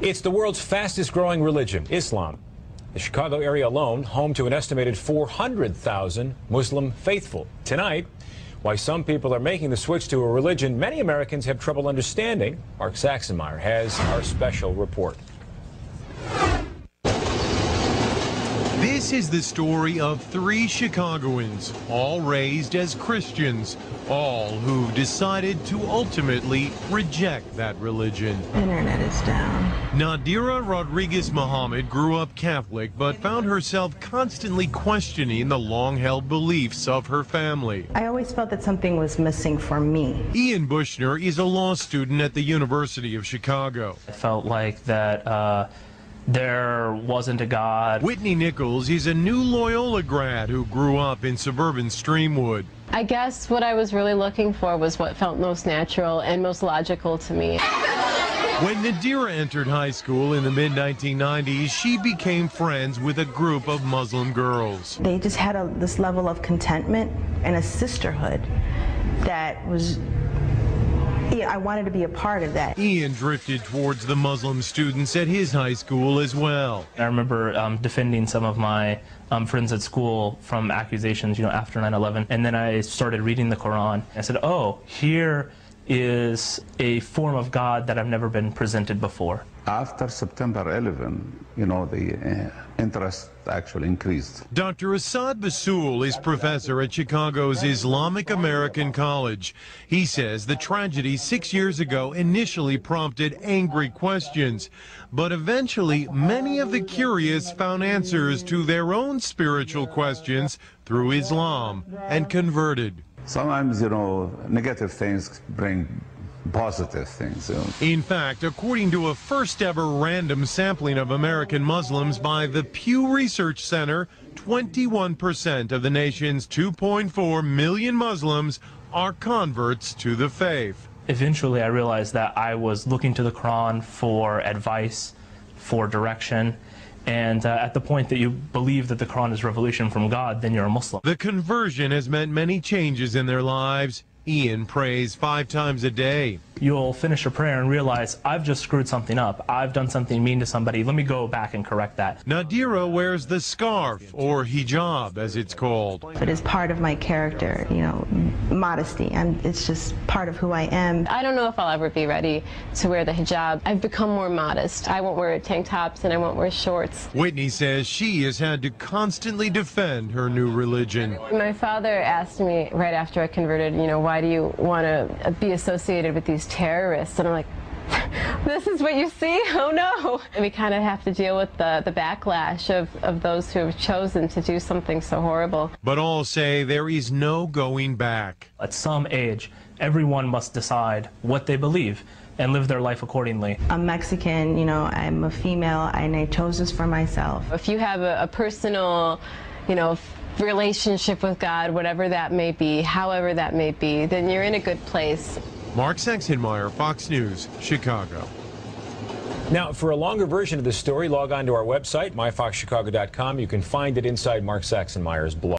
It's the world's fastest growing religion, Islam. The Chicago area alone, home to an estimated 400,000 Muslim faithful. Tonight, why some people are making the switch to a religion many Americans have trouble understanding. Mark Saxenmeyer has our special report. This is the story of three Chicagoans, all raised as Christians, all who've decided to ultimately reject that religion. Internet is down. Nadira Rodriguez Muhammad grew up Catholic, but found herself constantly questioning the long-held beliefs of her family. I always felt that something was missing for me. Ian Bushner is a law student at the University of Chicago. I felt like that there wasn't a God. Whitney Nichols is a new Loyola grad who grew up in suburban Streamwood. I guess what I was really looking for was what felt most natural and most logical to me. When Nadira entered high school in the mid-1990s, she became friends with a group of Muslim girls. They just had this level of contentment and a sisterhood that was, I wanted to be a part of that. Ian drifted towards the Muslim students at his high school as well. I remember defending some of my friends at school from accusations, after 9/11. And then I started reading the Quran. I said, oh, here is a form of God that I've never been presented before. After September 11, the interest actually increased. Dr. Assad Basul is professor at Chicago's Islamic American College. He says the tragedy 6 years ago initially prompted angry questions, but eventually many of the curious found answers to their own spiritual questions through Islam and converted. Sometimes, negative things bring positive things. In fact, according to a first-ever random sampling of American Muslims by the Pew Research Center, 21% of the nation's 2.4 million Muslims are converts to the faith. Eventually, I realized that I was looking to the Quran for advice, for direction. And at the point that you believe that the Quran is revelation from God, then you're a Muslim. The conversion has meant many changes in their lives. Ian prays 5 times a day. You'll finish a prayer and realize, I've just screwed something up. I've done something mean to somebody. Let me go back and correct that. Nadira wears the scarf, or hijab as it's called. It is part of my character, modesty. It's just part of who I am. I don't know if I'll ever be ready to wear the hijab. I've become more modest. I won't wear tank tops and I won't wear shorts. Whitney says she has had to constantly defend her new religion. My father asked me right after I converted, why do you want to be associated with these terrorists? And I'm like, this is what you see? Oh no. And we kind of have to deal with the backlash of those who have chosen to do something so horrible. But all say there is no going back. At some age, everyone must decide what they believe and live their life accordingly. I'm Mexican, I'm a female, and I chose this for myself. If you have a personal, relationship with God, whatever that may be, however that may be, then you're in a good place. Mark Saxenmeyer, Fox News, Chicago. Now, for a longer version of this story, log on to our website, myfoxchicago.com. You can find it inside Mark Saxenmeyer's blog.